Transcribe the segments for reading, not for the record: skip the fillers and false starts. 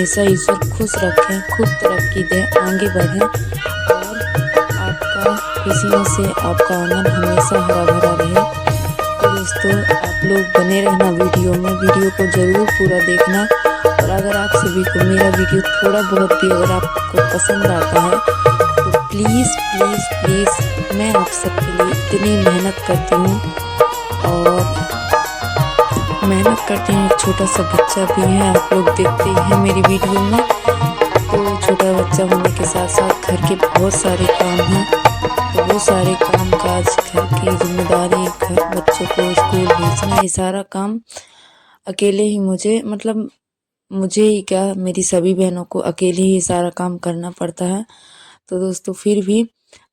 हमेशा ईश्वर खुश रखें, खूब तरक्की दें, आगे बढ़ें और आपका खुशियों से आपका आंगन हमेशा हरा भरा रहे। तो दोस्तों आप लोग बने रहना वीडियो को ज़रूर पूरा देखना। और अगर आप सभी को मेरा वीडियो थोड़ा बहुत भी अगर आपको पसंद आता है तो प्लीज़ प्लीज़ प्लीज़ मैं आप सबके लिए इतनी मेहनत करती हूँ और एक छोटा सा बच्चा भी है, आप लोग देखते ही हैं मेरी वीडियो में। तो छोटा बच्चा होने के साथ साथ घर के बहुत सारे काम हैं, तो वो सारे काम काज, घर की जिम्मेदारी, घर बच्चों को स्कूल भेजना, ये सारा काम अकेले ही मुझे ही क्या, मेरी सभी बहनों को अकेले ही ये सारा काम करना पड़ता है। तो दोस्तों फिर भी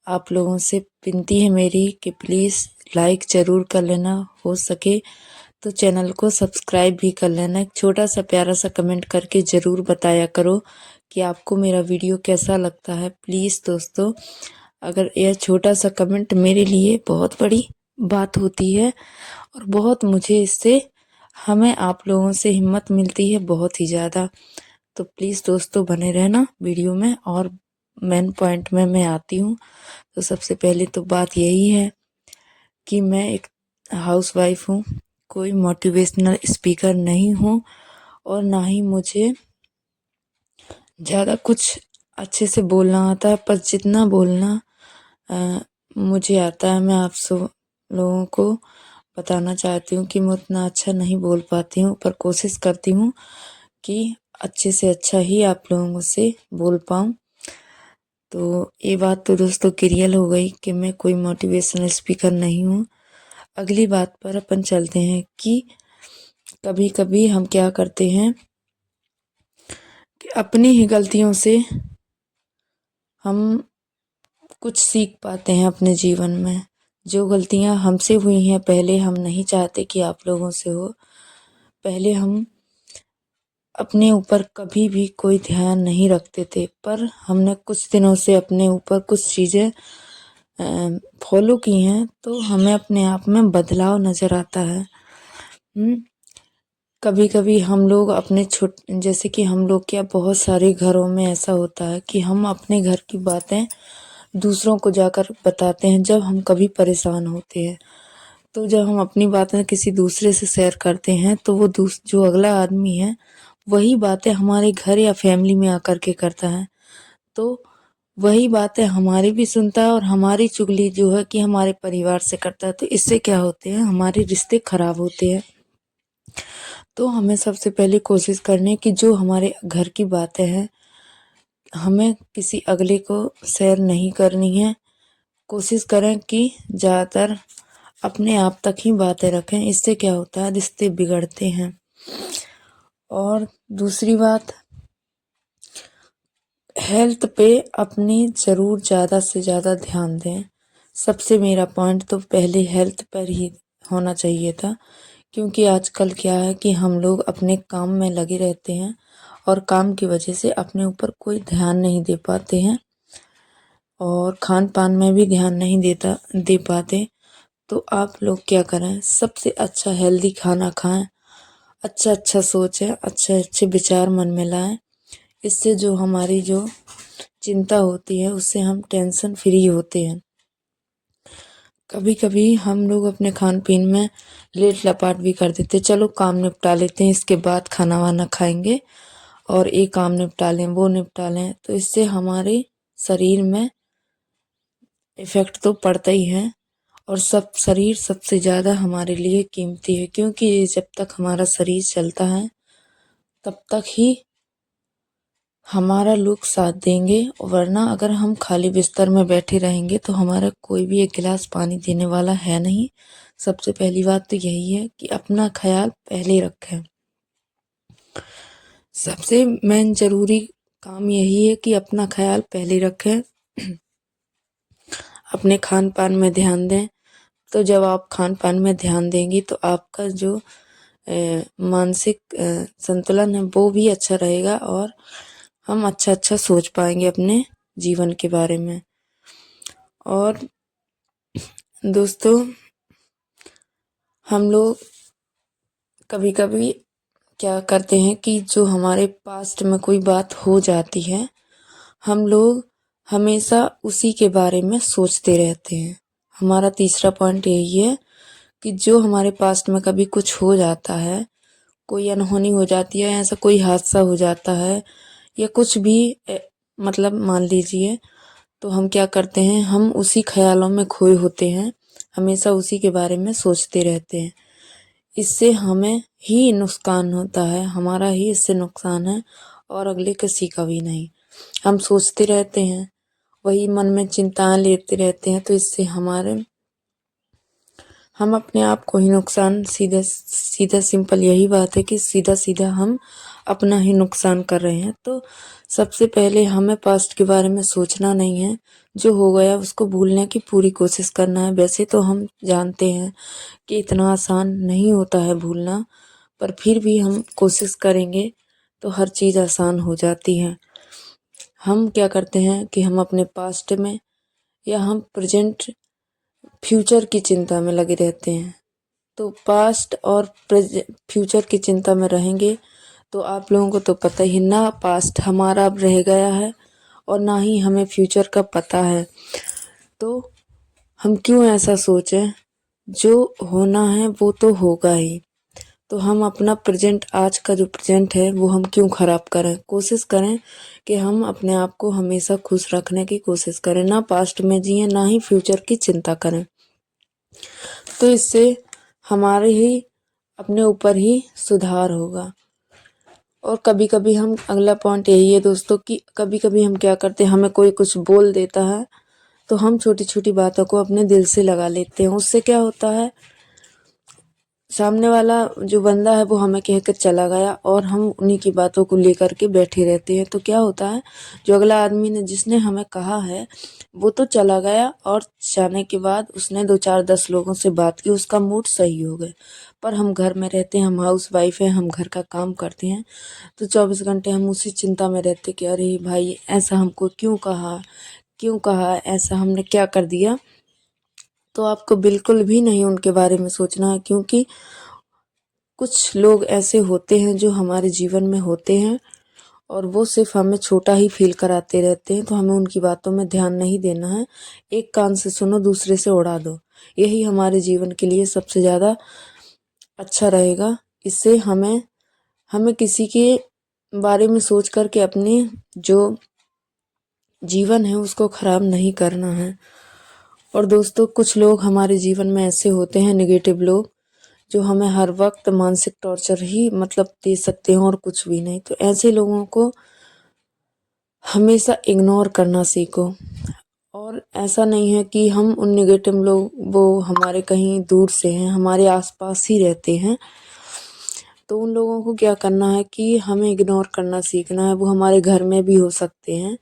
आप लोगों से विनती है मेरी कि प्लीज़ लाइक ज़रूर कर लेना, हो सके तो चैनल को सब्सक्राइब भी कर लेना। एक छोटा सा प्यारा सा कमेंट करके ज़रूर बताया करो कि आपको मेरा वीडियो कैसा लगता है। प्लीज़ दोस्तों, अगर यह छोटा सा कमेंट मेरे लिए बहुत बड़ी बात होती है और बहुत मुझे इससे हमें आप लोगों से हिम्मत मिलती है बहुत ही ज़्यादा। तो प्लीज़ दोस्तों बने रहना वीडियो में और मेन पॉइंट में मैं आती हूँ। तो सबसे पहले तो बात यही है कि मैं एक हाउसवाइफ हूँ, कोई मोटिवेशनल स्पीकर नहीं हूँ और ना ही मुझे ज़्यादा कुछ अच्छे से बोलना आता है, पर जितना बोलना मुझे आता है मैं आप सब लोगों को बताना चाहती हूँ कि मैं उतना अच्छा नहीं बोल पाती हूँ, पर कोशिश करती हूँ कि अच्छे से अच्छा ही आप लोगों से बोल पाऊँ। तो ये बात तो दोस्तों क्लियर हो गई कि मैं कोई मोटिवेशनल स्पीकर नहीं हूँ। अगली बात पर अपन चलते हैं कि कभी कभी हम क्या करते हैं कि अपनी ही गलतियों से हम कुछ सीख पाते हैं अपने जीवन में। जो गलतियां हमसे हुई हैं पहले, हम नहीं चाहते कि आप लोगों से हो। पहले हम अपने ऊपर कभी भी कोई ध्यान नहीं रखते थे, पर हमने कुछ दिनों से अपने ऊपर कुछ चीज़ें फॉलो की हैं तो हमें अपने आप में बदलाव नज़र आता है। कभी कभी हम लोग अपने जैसे कि हम लोग क्या, बहुत सारे घरों में ऐसा होता है कि हम अपने घर की बातें दूसरों को जाकर बताते हैं जब हम कभी परेशान होते हैं। तो जब हम अपनी बातें किसी दूसरे से शेयर करते हैं तो वो जो अगला आदमी है वही बातें हमारे घर या फैमिली में आकर के करता है, तो वही बातें हमारी भी सुनता है और हमारी चुगली जो है कि हमारे परिवार से करता है। तो इससे क्या होते हैं, हमारे रिश्ते खराब होते हैं। तो हमें सबसे पहले कोशिश करनी है कि जो हमारे घर की बातें हैं हमें किसी अगले को शेयर नहीं करनी है। कोशिश करें कि ज़्यादातर अपने आप तक ही बातें रखें। इससे क्या होता है, रिश्ते बिगड़ते हैं। और दूसरी बात, हेल्थ पे अपनी ज़रूर ज़्यादा से ज़्यादा ध्यान दें। सबसे मेरा पॉइंट तो पहले हेल्थ पर ही होना चाहिए था, क्योंकि आजकल क्या है कि हम लोग अपने काम में लगे रहते हैं और काम की वजह से अपने ऊपर कोई ध्यान नहीं दे पाते हैं और खान पान में भी ध्यान नहीं दे पाते। तो आप लोग क्या करें, सबसे अच्छा हेल्दी खाना खाएं, अच्छा अच्छा सोचें, अच्छे अच्छे विचार मन में लाएं। इससे जो हमारी जो चिंता होती है उससे हम टेंशन फ्री होते हैं। कभी कभी हम लोग अपने खान पीन में लेट लपाट भी कर देते, चलो काम निपटा लेते हैं इसके बाद खाना वाना खाएंगे और ये काम निपटा लें वो निपटा लें। तो इससे हमारे शरीर में इफ़ेक्ट तो पड़ता ही है और शरीर सबसे ज़्यादा हमारे लिए कीमती है, क्योंकि ये जब तक हमारा शरीर चलता है तब तक ही हमारा लोग साथ देंगे, वरना अगर हम खाली बिस्तर में बैठे रहेंगे तो हमारा कोई भी एक गिलास पानी देने वाला है नहीं। सबसे पहली बात तो यही है कि अपना ख्याल पहले रखें। सबसे मेन ज़रूरी काम यही है कि अपना ख्याल पहले रखें, अपने खान पान में ध्यान दें। तो जब आप खान पान में ध्यान देंगी तो आपका जो मानसिक संतुलन है वो भी अच्छा रहेगा और हम अच्छा अच्छा सोच पाएंगे अपने जीवन के बारे में। और दोस्तों, हम लोग कभी कभी क्या करते हैं कि जो हमारे पास्ट में कोई बात हो जाती है, हम लोग हमेशा उसी के बारे में सोचते रहते हैं। हमारा तीसरा पॉइंट यही है कि जो हमारे पास्ट में कभी कुछ हो जाता है, कोई अनहोनी हो जाती है, ऐसा कोई हादसा हो जाता है या कुछ भी मतलब मान लीजिए, तो हम क्या करते हैं, हम उसी ख्यालों में खोए होते हैं, हमेशा उसी के बारे में सोचते रहते हैं। इससे हमें ही नुकसान होता है, हमारा ही इससे नुकसान है और अगले किसी का भी नहीं। हम सोचते रहते हैं, वही मन में चिंताएं लेते रहते हैं, तो इससे हम अपने आप को ही नुकसान, सीधा सिंपल यही बात है कि सीधा सीधा हम अपना ही नुकसान कर रहे हैं। तो सबसे पहले हमें पास्ट के बारे में सोचना नहीं है, जो हो गया उसको भूलने की पूरी कोशिश करना है। वैसे तो हम जानते हैं कि इतना आसान नहीं होता है भूलना, पर फिर भी हम कोशिश करेंगे तो हर चीज़ आसान हो जाती है। हम क्या करते हैं कि हम अपने पास्ट में या हम प्रेजेंट फ्यूचर की चिंता में लगे रहते हैं। तो पास्ट और फ्यूचर की चिंता में रहेंगे तो आप लोगों को तो पता ही ना, पास्ट हमारा अब रह गया है और ना ही हमें फ्यूचर का पता है। तो हम क्यों ऐसा सोचें, जो होना है वो तो होगा ही। तो हम अपना प्रेजेंट, आज का जो प्रेजेंट है वो हम क्यों ख़राब करें। कोशिश करें कि हम अपने आप को हमेशा खुश रखने की कोशिश करें, ना पास्ट में जिए ना ही फ्यूचर की चिंता करें। तो इससे हमारे ही अपने ऊपर ही सुधार होगा। और कभी कभी हम, अगला पॉइंट यही है दोस्तों कि कभी कभी हम क्या करते हैं, हमें कोई कुछ बोल देता है तो हम छोटी छोटी बातों को अपने दिल से लगा लेते हैं। उससे क्या होता है, सामने वाला जो बंदा है वो हमें कह कर चला गया और हम उन्हीं की बातों को लेकर के बैठे रहते हैं। तो क्या होता है, जो अगला आदमी ने, जिसने हमें कहा है, वो तो चला गया और जाने के बाद उसने 2 4 10 लोगों से बात की, उसका मूड सही हो गया। पर हम घर में रहते हैं, हम हाउस वाइफ हैं, हम घर का काम करते हैं, तो 24 घंटे हम उसी चिंता में रहते कि अरे भाई ऐसा हमको क्यों कहा, ऐसा हमने क्या कर दिया। तो आपको बिल्कुल भी नहीं उनके बारे में सोचना है, क्योंकि कुछ लोग ऐसे होते हैं जो हमारे जीवन में होते हैं और वो सिर्फ हमें छोटा ही फील कराते रहते हैं। तो हमें उनकी बातों में ध्यान नहीं देना है, एक कान से सुनो दूसरे से उड़ा दो, यही हमारे जीवन के लिए सबसे ज़्यादा अच्छा रहेगा। इससे हमें हमें किसी के बारे में सोच कर के अपने जो जीवन है उसको ख़राब नहीं करना है। और दोस्तों, कुछ लोग हमारे जीवन में ऐसे होते हैं, नेगेटिव लोग, जो हमें हर वक्त मानसिक टॉर्चर ही मतलब दे सकते हैं और कुछ भी नहीं। तो ऐसे लोगों को हमेशा इग्नोर करना सीखो। और ऐसा नहीं है कि हम उन नेगेटिव लोग, वो हमारे कहीं दूर से हैं, हमारे आसपास ही रहते हैं, तो उन लोगों को क्या करना है कि हमें इग्नोर करना सीखना है। वो हमारे घर में भी हो सकते हैं।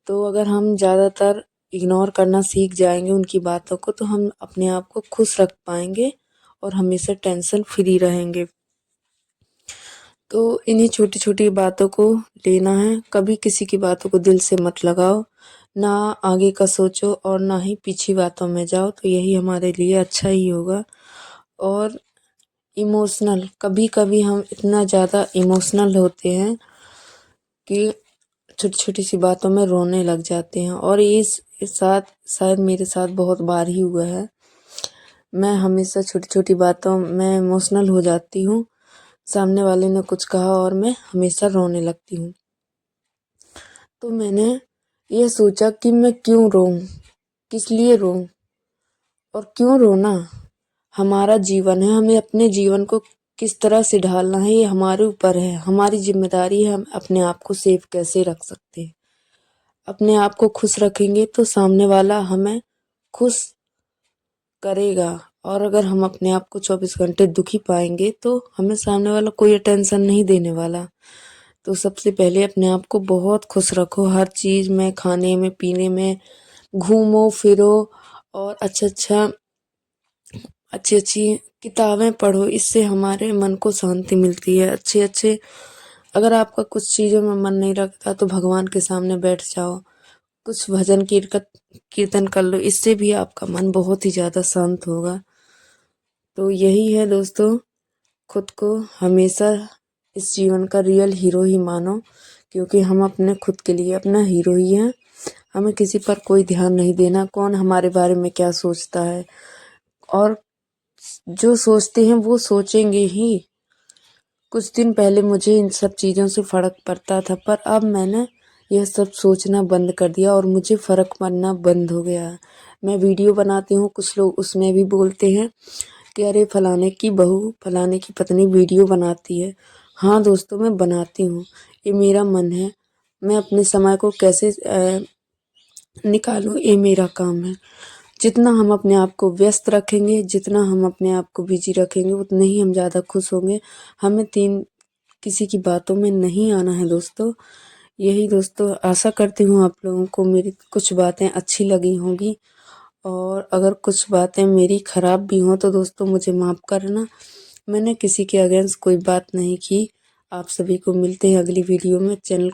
तो अगर हम ज़्यादातर इग्नोर करना सीख जाएंगे उनकी बातों को, तो हम अपने आप को खुश रख पाएंगे और हमेशा टेंशन फ्री रहेंगे। तो इन्हीं छोटी छोटी बातों को लेना है, कभी किसी की बातों को दिल से मत लगाओ, ना आगे का सोचो और ना ही पीछे बातों में जाओ, तो यही हमारे लिए अच्छा ही होगा। और इमोशनल, कभी कभी हम इतना ज़्यादा इमोशनल होते हैं कि छोटी छोटी सी बातों में रोने लग जाते हैं, और इस साथ शायद मेरे साथ बहुत बार ही हुआ है। मैं हमेशा छोटी छोटी बातों में इमोशनल हो जाती हूँ, सामने वाले ने कुछ कहा और मैं हमेशा रोने लगती हूँ। तो मैंने ये सोचा कि मैं क्यों रोऊं, किस लिए रोऊं और क्यों रोना। हमारा जीवन है, हमें अपने जीवन को किस तरह से ढालना है ये हमारे ऊपर है, हमारी जिम्मेदारी है। हम अपने आप को सेफ कैसे रख सकते हैं, अपने आप को खुश रखेंगे तो सामने वाला हमें खुश करेगा। और अगर हम अपने आप को 24 घंटे दुखी पाएंगे तो हमें सामने वाला कोई अटेंशन नहीं देने वाला। तो सबसे पहले अपने आप को बहुत खुश रखो, हर चीज़ में, खाने में, पीने में, घूमो फिरो और अच्छी अच्छी किताबें पढ़ो, इससे हमारे मन को शांति मिलती है। अच्छे अच्छे, अगर आपका कुछ चीज़ों में मन नहीं रखता तो भगवान के सामने बैठ जाओ, कुछ भजन कीर्तन कर लो, इससे भी आपका मन बहुत ही ज़्यादा शांत होगा। तो यही है दोस्तों, खुद को हमेशा इस जीवन का रियल हीरो ही मानो, क्योंकि हम अपने खुद के लिए अपना हीरो ही हैं। हमें किसी पर कोई ध्यान नहीं देना, कौन हमारे बारे में क्या सोचता है, और जो सोचते हैं वो सोचेंगे ही। कुछ दिन पहले मुझे इन सब चीज़ों से फ़र्क पड़ता था, पर अब मैंने यह सब सोचना बंद कर दिया और मुझे फ़र्क पड़ना बंद हो गया है। मैं वीडियो बनाती हूँ, कुछ लोग उसमें भी बोलते हैं कि अरे फलाने की बहू, फलाने की पत्नी वीडियो बनाती है। हाँ दोस्तों, मैं बनाती हूँ, ये मेरा मन है। मैं अपने समय को कैसे निकालूँ, ये मेरा काम है। जितना हम अपने आप को व्यस्त रखेंगे, जितना हम अपने आप को बिजी रखेंगे, उतने ही हम ज़्यादा खुश होंगे। हमें किसी की बातों में नहीं आना है दोस्तों। यही दोस्तों, आशा करती हूँ आप लोगों को मेरी कुछ बातें अच्छी लगी होंगी, और अगर कुछ बातें मेरी ख़राब भी हों तो दोस्तों मुझे माफ़ करना। मैंने किसी के अगेंस्ट कोई बात नहीं की। आप सभी को मिलते हैं अगली वीडियो में। चैनल